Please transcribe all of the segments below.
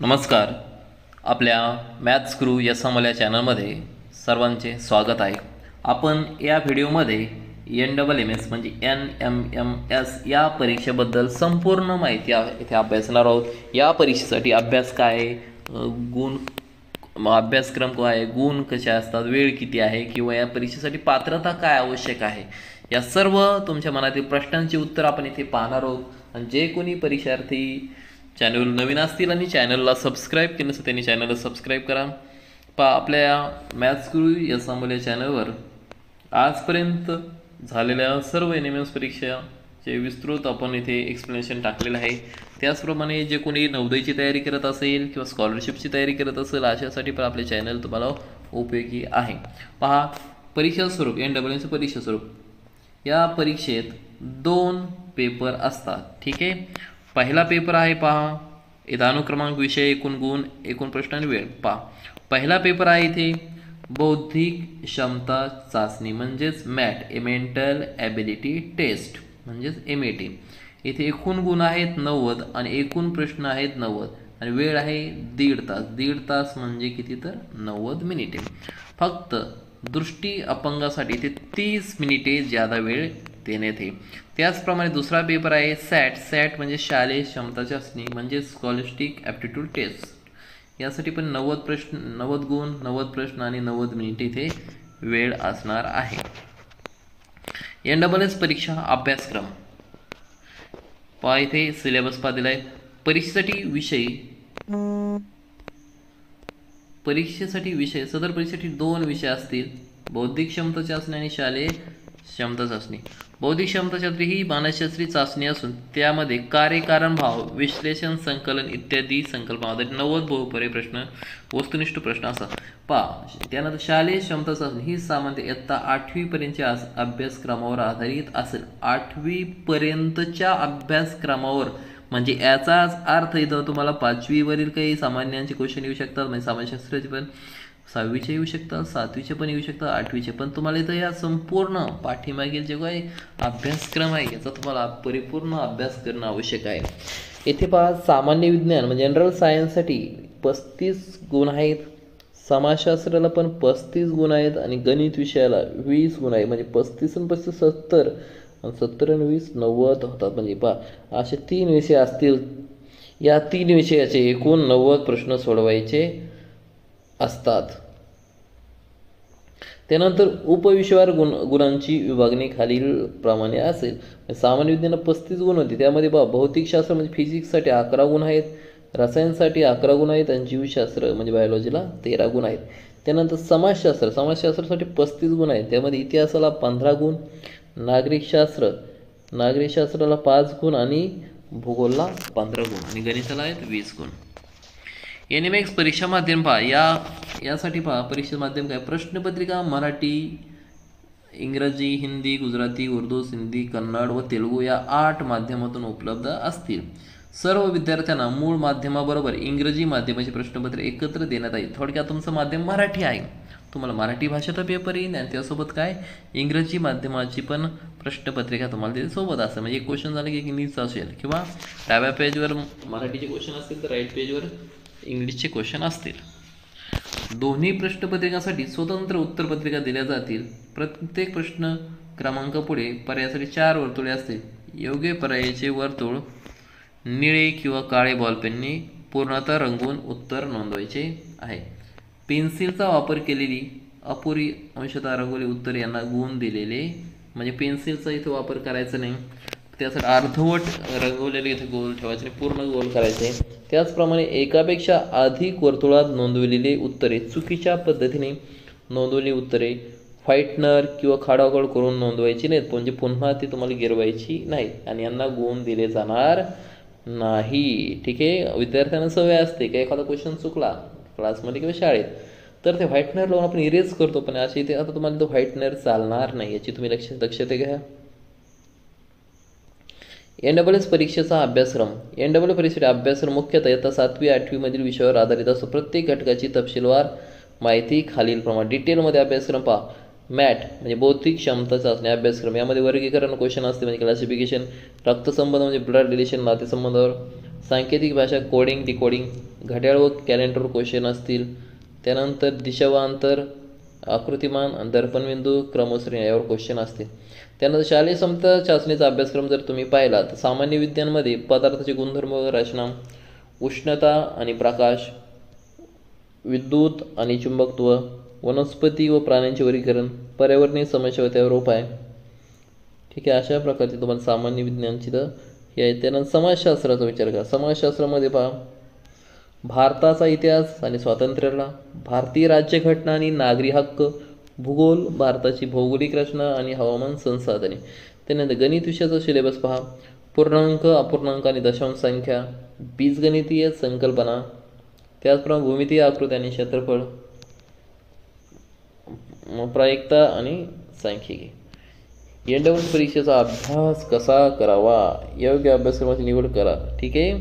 नमस्कार. आपल्या मॅथ्स गुरु या समोर चॅनलमध्ये सर्वांचे स्वागत आहे. आपण या व्हिडिओमध्ये NMMS म्हणजे NMMS या परीक्षेबद्दल संपूर्ण माहिती इथे अभ्यासणार आहोत. या परीक्षेसाठी अभ्यास काय आहे, गुण अभ्यासक्रम काय आहे, गुण कसे असतात, वेळ किती आहे किंवा या परीक्षेसाठी पात्रता काय आवश्यक आहे, या सर्व तुमच्या मनातील प्रश्नांची उत्तर आपण इथे पाहणार आहोत. आणि जे कोणी परीक्षार्थी चॅनल नवीन असतील आणि चॅनलला सबस्क्राईब केलं नसेल त्यांनी चॅनलला सबस्क्राईब करा. आपल्या मॅथ्स गुरु या सांबोल्या चॅनलवर आजपर्यंत झालेल्या सर्व NMMS परीक्षाचे विस्तृत आपण इथे एक्सप्लेनेशन टाकलेलं आहे. त्याचप्रमाणे जे कोणी नवोदयची तयारी करत असेल किंवा स्कॉलरशिपची तयारी करत असेल अशासाठी पण आपले चॅनल तुम्हाला उपयोगी आहे. पहा, परीक्षा स्वरूप NMMS परीक्षा स्वरूप या परीक्षेत 2 पेपर असतात. ठीक आहे. पहिला पेपर आहे पहा इथं अनुक्रमांक, विषय, एकूण गुण, एकूण प्रश्न आणि वेळ. पहा, पहिला पेपर आहे इथे बौद्धिक क्षमता चाचणी म्हणजेच मॅट, मेंटल ॲबिलिटी टेस्ट म्हणजेच MAT. इथे एकूण गुण आहेत 90 आणि एकूण प्रश्न आहेत 90 आणि वेळ आहे 1.5 तास. 1.5 तास म्हणजे किती तर 90 मिनिटे. फक्त दृष्टी अपंगासाठी इथे 30 मिनिटे ज्यादा वेळ देण्यात येईल. त्याचप्रमाणे दुसरा पेपर आहे सॅट म्हणजे शालेय क्षमता चाचणी म्हणजे स्कॉलस्टिक ॲप्टिट्यूड टेस्ट. यासाठी पण 90 प्रश्न, 90 गुण, 90 प्रश्न आणि 90 मिनिटे इथे वेळ असणार आहे. NMMS परीक्षा अभ्यासक्रम पहा, इथे सिलेबस पहा दिलाय. परीक्षेसाठी विषय सदर परीक्षेसाठी 2 विषय असतील, बौद्धिक क्षमता चाचणी आणि शालेय क्षमता चाचणी. बौद्धिक क्षमता चाचणी ही मानसशास्त्रीय चाचणी असून त्यामध्ये कार्य, कारण, भाव, विश्लेषण, संकलन इत्यादी संकल्पनांमध्ये 90 बहुपर्यायी प्रश्न, वस्तुनिष्ठ प्रश्न असतात. पहा, त्यानंतर शालेय क्षमता चाचणी ही सामान्यतः इयत्ता 8वी पर्यंतच्या अभ्यासक्रमावर आधारित असेल. 8वी पर्यंतच्या अभ्यासक्रमावर म्हणजे याचाच अर्थ इथं तुम्हाला 5वी वरील काही सामान्यांचे क्वेश्चन येऊ शकतात, म्हणजे समाजशास्त्राचे पण 6वीचे येऊ शकतात, 7वीचे पण येऊ शकतात, 8वीचे पण. तुम्हाला इथं या संपूर्ण पाठीमागील जे काही अभ्यासक्रम आहे याचा तुम्हाला परिपूर्ण अभ्यास करणं आवश्यक आहे. येथे पहा, सामान्य विज्ञान म्हणजे जनरल सायन्ससाठी 35 गुण आहेत, समाजशास्त्राला पण 35 गुण आहेत आणि गणित विषयाला 20 गुण आहे. म्हणजे 35 आणि 35 70 आणि 70 आणि 20 90 होतात. म्हणजे पहा, असे 3 विषय असतील. या 3 विषयाचे एकूण 90 प्रश्न सोडवायचे असतात. त्यानंतर उपविषयावर गुणांची विभागणी खालील प्रमाणे असेल. सामान्य विज्ञानात 35 गुण होते, त्यामध्ये भौतिकशास्त्र म्हणजे फिजिक्ससाठी 11 गुण आहेत, रसायनसाठी 11 गुण आहेत आणि जीवशास्त्र म्हणजे बायोलॉजीला 13 गुण आहेत. त्यानंतर समाजशास्त्रासाठी 35 गुण आहेत, त्यामध्ये इतिहासाला 15 गुण, नागरिकशास्त्राला 5 गुण आणि भूगोलला 15 गुण आणि गणिताला आहेत 20 गुण. NMMS परीक्षा माध्यम पहा, यासाठी पहा परीक्षा माध्यम काय, प्रश्नपत्रिका मराठी, इंग्रजी, हिंदी, गुजराती, उर्दू, सिंधी, कन्नड व तेलुगू या 8 माध्यमातून उपलब्ध असतील. सर्व विद्यार्थ्यांना मूळ माध्यमाबरोबर इंग्रजी माध्यमाचे प्रश्नपत्र एकत्र देण्यात येईल. थोडक्यात तुमचं माध्यम मराठी आहे, तुम्हाला मराठी भाषेचा पेपर येईल आणि त्यासोबत काय इंग्रजी माध्यमाची पण प्रश्नपत्रिका तुम्हाला तिथे सोबत असेल. म्हणजे एक क्वेश्चन झालं की इंग्लिशचा असेल किंवा डाव्या पेजवर मराठीचे क्वेश्चन असतील तर राईट पेजवर इंग्लिशचे क्वेश्चन असतील. दोन्ही प्रश्नपत्रिकांसाठी स्वतंत्र उत्तरपत्रिका दिल्या जातील. प्रत्येक प्रश्न क्रमांकापुढे पर्यायासाठी 4 वर्तुळे असतील. योग्य पर्यायाचे वर्तुळ निळे किंवा काळे बॉलपेनने पूर्णतः रंगवून उत्तर नोंदवायचे आहे. पेन्सिलचा वापर केलेली अपुरी अंशतः रंगवली उत्तर यांना गुण दिलेले, म्हणजे पेन्सिलचा इथे वापर करायचा नाही. त्यासाठी अर्धवट रंगवलेले इथे गोल ठेवायचे आणि पूर्ण गोल करायचे. त्याचप्रमाणे एकापेक्षा अधिक वर्तुळात नोंदवलेली उत्तरे, चुकीच्या पद्धतीने नोंदवलेली उत्तरे व्हाईटनर किंवा खाडाखोड करून नोंदवायची नाहीत, म्हणजे पुन्हा ती तुम्हाला गिरवायची नाहीत आणि यांना गुण दिले जाणार नाही. ठीक आहे. विद्यार्थ्यांना सवय असते की एखादा क्वेश्चन चुकला क्लासमध्ये किंवा शाळेत तर ते व्हाईटनर लावून आपण इरेज करतो, पण असे इथे आता तुम्हाला तो व्हाईटनर चालणार नाही, याची तुम्ही लक्षात घ्या. NMMS परीक्षेचा अभ्यासक्रम. NMMS परीक्षेचा अभ्यासक्रम मुख्यतः इयत्ता 7वी 8वी मधील विषयावर आधारित असतो. प्रत्येक घटकाची तपशीलवार माहिती खालीलप्रमाणे. डिटेलमध्ये अभ्यासक्रम पहा. मॅट म्हणजे बौद्धिक क्षमता चाचणी अभ्यासक्रम. यामध्ये वर्गीकरण क्वेश्चन असते म्हणजे क्लासिफिकेशन. रक्तसंबंध म्हणजे ब्लड रिलेशन नातेसंबंधावर. सांकेतिक भाषा, कोडिंग, डिकोडिंग, घड्याळ व कॅलेंडर क्वेश्चन असतील. त्यानंतर दिशा व अंतर, आकृतिमान आणि दर्पणबिंदू, क्रमश्रेणी यावर क्वेश्चन असतील. त्यानंतर शालेय क्षमता चाचणीचा अभ्यासक्रम जर तुम्ही पाहिला तर सामान्य विज्ञानमध्ये पदार्थाचे गुणधर्म व रचना, उष्णता आणि प्रकाश, विद्युत आणि चुंबकत्व, वनस्पती व प्राण्यांचे वर्गीकरण, पर्यावरणीय समस्या व त्यावर उपाय. ठीक आहे, अशा प्रकारचे तुम्हाला सामान्य विज्ञानची तर हे आहे. त्यानंतर समाजशास्त्राचा विचार करा. समाजशास्त्रामध्ये पहा, भारताचा इतिहास आणि स्वातंत्र्याला, भारतीय राज्यघटना आणि नागरी हक्क, भूगोल, भारताची भौगोलिक रचना आणि हवामान संसाधने. त्यानंतर गणित विषयाचा सिलेबस पहा, पूर्णांक, अपूर्णांक आणि दशांश संख्या, बीजगणितीय संकल्पना, त्याचप्रमाणे भूमितीय आकृती आणि क्षेत्रफळ, प्रायिकता आणि सांख्यिकी. एन-डबल परीक्षेचा अभ्यास कसा करावा, योग्य अभ्यासक्रमाची निवड करा. ठीक आहे,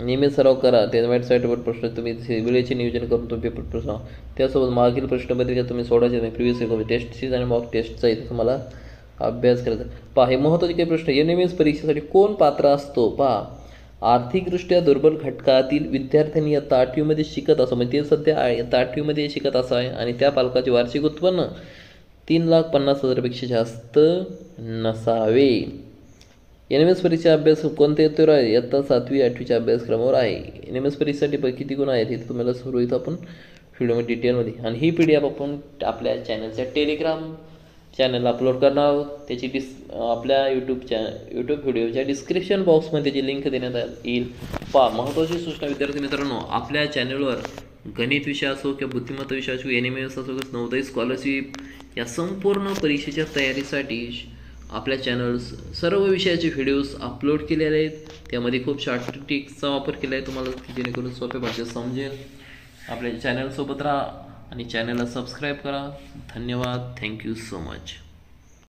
नियमित सराव करा. त्या वेबसाईटवर प्रश्न तुम्ही वेळेचे नियोजन करून तुम्ही पेपर प्रश्न, त्यासोबत मागील प्रश्नपत्रिका तुम्ही सोडायचे, प्रिव्हियस टेस्टची आणि मॉक टेस्टचा इथे तुम्हाला अभ्यास करायचा. पहा, हे महत्त्वाचे काही प्रश्न. एन-एम-एस परीक्षेसाठी कोण पात्र असतो. पहा, आर्थिकदृष्ट्या दुर्बल घटकातील विद्यार्थ्यांनी इयत्ता 8वीमध्ये शिकत असो, म्हणजे ते सध्या इयत्ता 8वीमध्ये शिकत असं आहे आणि त्या पालकाचे वार्षिक उत्पन्न 3,50,000पेक्षा जास्त नसावे. एन-एम-एस परीक्षा अभ्यास कोणत्या येतो आहे, इयत्ता 7वी 8वीच्या अभ्यासक्रमावर आहे. एन-एम-एस परीक्षेसाठी किती गुण आहेत हे तुम्हाला सर्व इथं आपण व्हिडिओमध्ये डिटेलमध्ये, आणि ही PDF आपण आपल्या चॅनलच्या टेलिग्राम चॅनलला अपलोड करणार आहोत. त्याची आपल्या यूट्यूब व्हिडिओच्या डिस्क्रिप्शन बॉक्समध्ये त्याची लिंक देण्यात येईल. पहा, महत्त्वाची सूचना विद्यार्थी मित्रांनो, आपल्या चॅनलवर गणित विषय असो किंवा बुद्धिमत्ता विषय असो, एन-एम-एस असो किंवा नवोदय स्कॉलरशिप या संपूर्ण परीक्षेच्या तयारीसाठी आपल्या चॅनल सर्व विषयाचे व्हिडिओज अपलोड केलेले आहेत. त्यामध्ये खूप शॉर्ट ट्रिक्सचा वापर केला आहे तुम्हाला, जेणेकरून सोप्या भाषेत समजेल. आपल्या चॅनलसोबत राहा आणि चॅनलला सबस्क्राईब करा. धन्यवाद. Thank you so much.